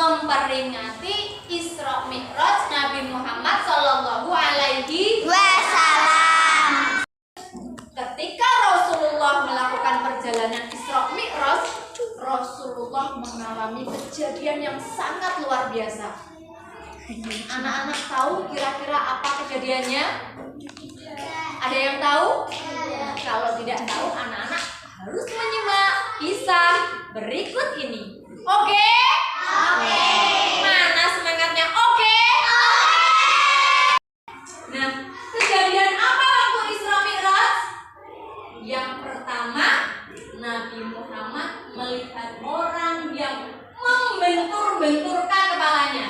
memperingati Isra Mi'raj Nabi Muhammad Shallallahu Alaihi Wasallam. Ketika Rasulullah melakukan perjalanan Isra Mi'raj, Rasulullah mengalami kejadian yang sangat luar biasa. Anak-anak tahu kira-kira apa kejadiannya? Ada yang tahu? Kalau tidak tahu, anak-anak harus menyimak kisah berikut ini. Oke? Oke. Mana semangatnya? Oke? Nah, kejadian apa waktu Isra Mi'raj? Yang pertama, Nabi Muhammad melihat orang yang membentur-benturkan kepalanya.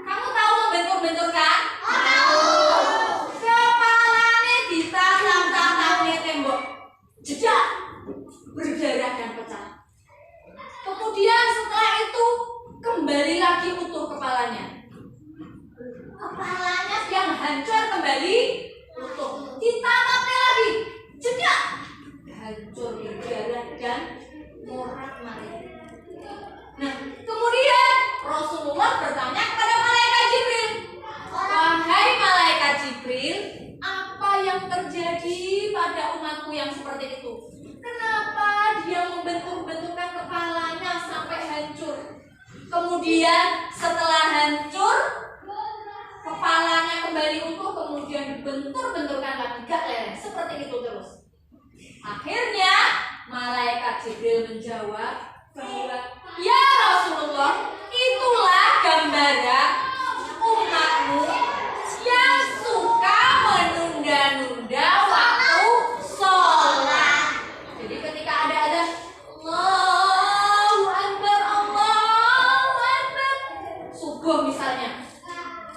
Kamu tahu membentur-benturkan? Tahu. Kepalanya ditatap-tatapnya tembok, jedak, berdarah dan pecah. Kemudian setelah itu kembali lagi utuh kepalanya. Kepalanya yang hancur kembali utuh. Ditatapnya lagi, jedak, hancur berdarah dan morat-marit. Nah, kemudian Rasulullah bertanya kepada malaikat Jibril, "Wahai malaikat Jibril, apa yang terjadi pada umatku yang seperti itu? Kenapa dia membentur-benturkan kepalanya sampai hancur? Kemudian setelah hancur, kepalanya kembali utuh, kemudian dibentur-benturkan lagi, gak leleh, seperti itu terus." Akhirnya malaikat Jibril menjawab bahwa, "Ya Rasulullah, itulah gambaran umatmu yang suka menunda-nunda waktu sholat." Jadi ketika ada azan, Allahu Akbar, Allahu Akbar, subuh misalnya,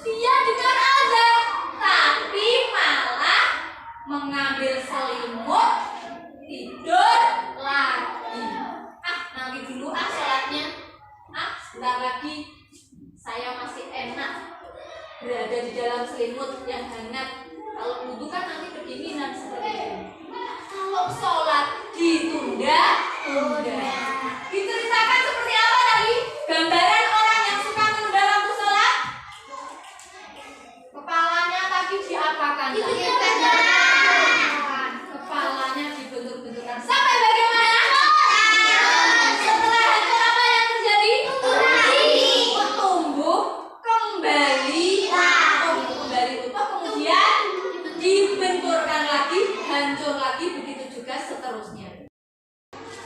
dia dengar azan tapi malah mengambil selimut, tidur lagi. Nanti dulu sholatnya. Sebentar lagi saya masih enak berada di dalam selimut yang hangat. Kalau wudhu kan nanti kedinginan seperti itu. Kalau sholat ditunda-tunda. Diceritakan seperti apa tadi? Gambaran orang yang suka menunda waktu sholat. Kepalanya tadi diapakan? Kepalanya dibentur-benturkan sampai bagaimana? Setelah hancur apa yang terjadi? Tumbuh kembali utuh, kemudian dibenturkan lagi, hancur lagi, begitu juga seterusnya.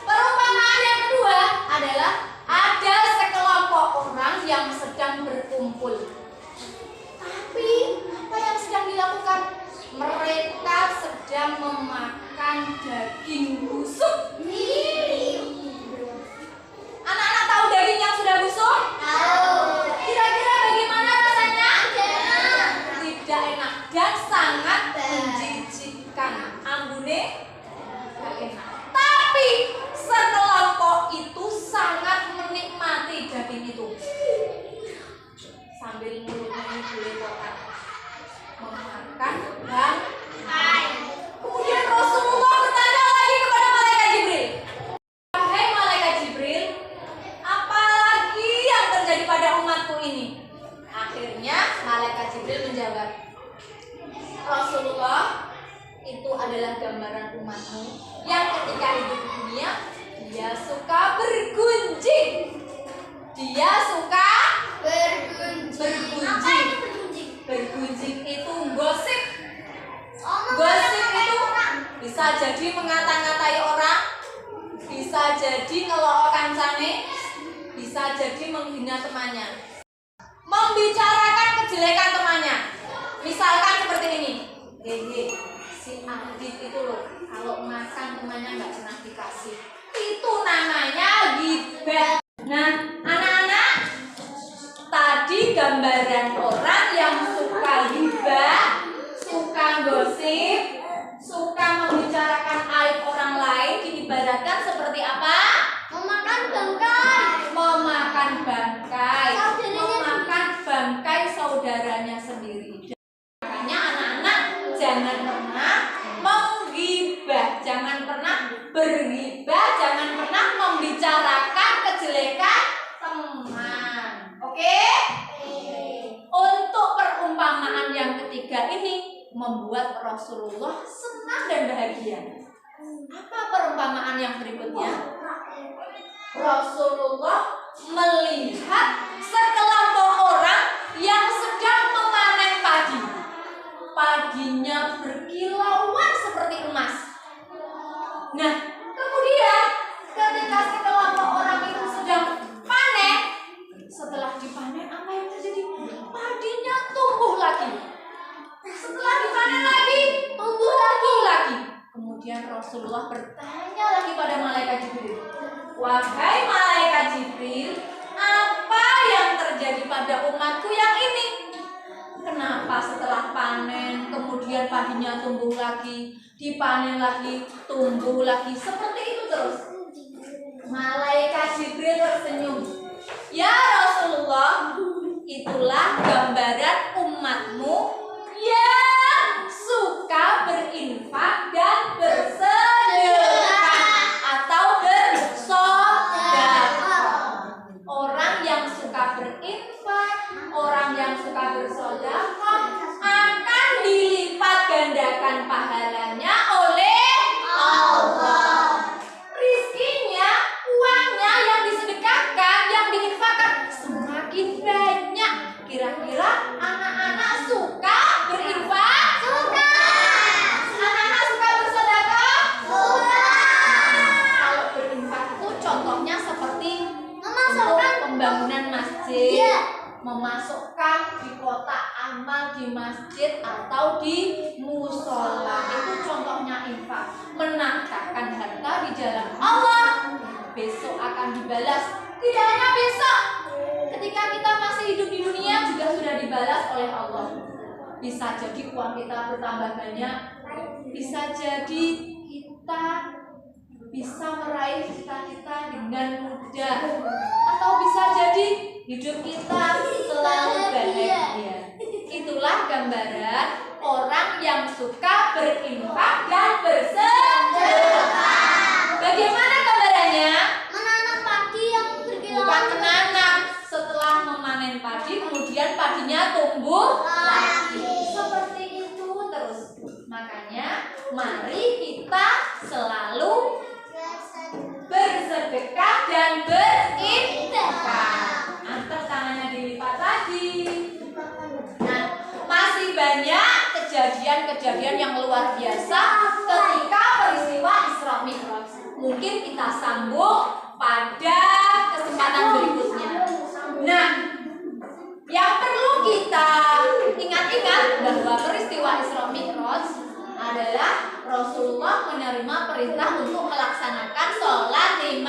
Perumpamaan yang kedua adalah ada sekelompok orang yang sedang berkumpul. Tapi apa yang sedang dilakukan? Mereka sedang memakan daging busuk. Anak-anak tahu daging yang sudah busuk? Tahu. Kira-kira bagaimana rasanya? Tidak enak dan sangat menjijikkan. Ambune tidak enak. Tapi sekelompok itu sangat menikmati daging itu. Sambil mulutnya ini belepotan memakan bangkai. Kemudian Rasulullah bertanya lagi kepada malaikat Jibril, "Wahai malaikat Jibril, apalagi yang terjadi pada umatku ini?" Akhirnya malaikat Jibril menjawab, "Rasulullah, itu adalah gambaran umatmu yang ketika hidup di dunia dia suka bergunjing." Dia suka bergunjing. Bergunjing itu gosip. Gosip itu bisa jadi mengata-ngatai orang, bisa jadi ngelok kancane, bisa jadi menghina temannya, membicarakan kejelekan temannya. Misalkan seperti ini, si Adit itu loh, kalau makan temannya nggak pernah dikasih, itu namanya ghibah. Nah, anak-anak, tadi gambaran orang yang suka ghibah, suka gosip, suka membicarakan aib orang lain diibaratkan seperti apa? Memakan bangkai. Memakan bangkai. Memakan bangkai saudaranya sendiri. Makanya anak-anak jangan pernah menggibah, jangan pernah berghibah, jangan pernah membicarakan kejelekan teman. membuat Rasulullah senang dan bahagia. Apa perumpamaan yang berikutnya? Rasulullah melihat sekelompok orang yang sedang memanen padi. Padinya berkilauan seperti emas. Nah, kemudian ketika sekelompok orang itu sedang panen, setelah dipanen apa yang terjadi? Padinya tumbuh lagi. Setelah dipanen lagi, tumbuh lagi. Kemudian Rasulullah bertanya lagi pada malaikat Jibril, "Wahai malaikat Jibril, apa yang terjadi pada umatku yang ini? Kenapa setelah panen kemudian padinya tumbuh lagi, dipanen lagi, tumbuh lagi, seperti itu terus?" Malaikat Jibril tersenyum, "Ya Rasulullah, itulah gambaran umatmu yang suka berinfak dan bersedekah atau bersedekah. Orang yang suka berinfak, orang yang suka bersedekah akan dilipat gandakan pahalanya oleh Allah. Rizkinya, uangnya yang disedekahkan, yang diinfakkan semakin banyak. Kira-kira anak-anak suka berinfak? Suka. Anak-anak suka bersedekah? Suka. Kalau berinfak itu contohnya seperti memasukkan pembangunan masjid, memasukkan di kotak amal di masjid atau di musola. Itu contohnya infak. Menafkahkan harta di jalan Allah, besok akan dibalas. Tidak hanya besok, ketika kita masih hidup di dunia juga sudah dibalas oleh Allah. Bisa jadi uang kita bertambah banyak, bisa jadi kita bisa meraih cita-cita dengan mudah, atau bisa jadi hidup kita selalu bahagia. Itulah gambaran orang yang suka berinfak dan bersedekah. Bagaimana gambarannya? Menanam padi yang berkilauan. Bukan menanam, setelah memanen padi kemudian padinya tumbuh lagi. Seperti itu terus. Makanya mari kita selalu bersedekah dan berinfak. Antar tangannya dilipat lagi. Nah, masih banyak kejadian-kejadian yang luar biasa ketika peristiwa Isra Mi'raj. Mungkin kita sambung pada kesempatan berikutnya. Nah, yang perlu kita ingat-ingat bahwa peristiwa Isra Mi'raj adalah Rasulullah menerima perintah untuk melaksanakan sholat 5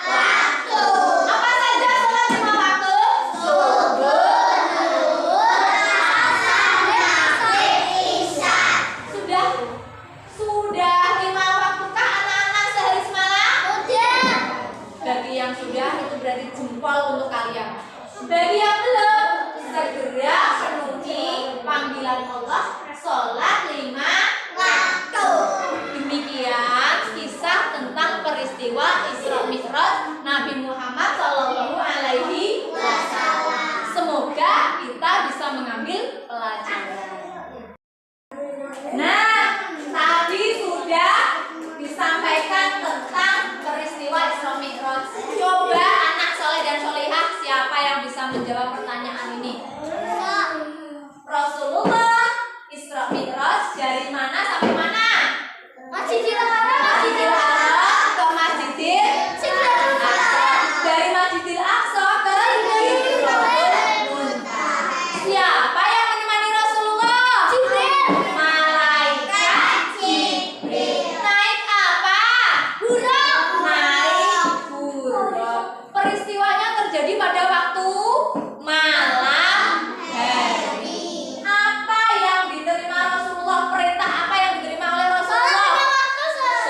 waktu. Apa saja sholat 5 waktu? Subuh, zuhur, asar, maghrib, isya. Sudah 5 waktukah anak-anak sehari semalam? Sudah. Bagi yang sudah itu berarti jempol untuk kalian. Bagi yang belum, segera penuhi panggilan Allah sholat 5 waktu. Demikian kisah tentang peristiwa Isra Mi'raj Nabi Muhammad Shallallahu Alaihi Wasallam. Semoga kita bisa mengambil pelajaran. Nah, tadi sudah disampaikan tentang peristiwa Isra Mi'raj. Coba anak soleh dan solehah siapa yang bisa menjawab pertanyaan ini? Rasulullah Isra Mi'raj dari mana sampai mana? Masjidil Haram ke Masjidil Aqsa. Dari Masjidil Aqsa ke Sidratul Muntaha. Siapa yang menemani Rasulullah? Jibril. Malaikat Jibril. Naik apa? Buraq. Naik buraq. Peristiwanya terjadi pada waktu malam hari. Apa yang diterima Rasulullah? Perintah apa yang diterima oleh Rasulullah?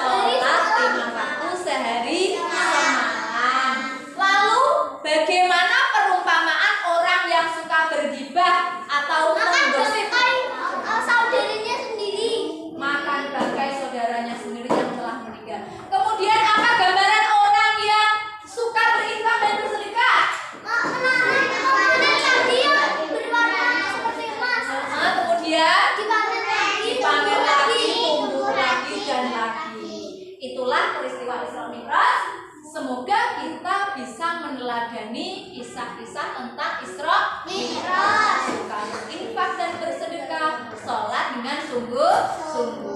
Sholat 5 waktu sehari semalam. Lalu bagaimana perumpamaan orang yang suka bergibah atau menggosip? Saudaranya sendiri. Makan bangkai saudaranya sendiri yang telah meninggal. Kemudian apa gambaran orang yang suka berinfak dan bersedekah? Itulah peristiwa Isra Mi'raj. Semoga kita bisa meneladani kisah-kisah tentang Isra Mi'raj. Infak dan bersedekah, sholat dengan sungguh-sungguh.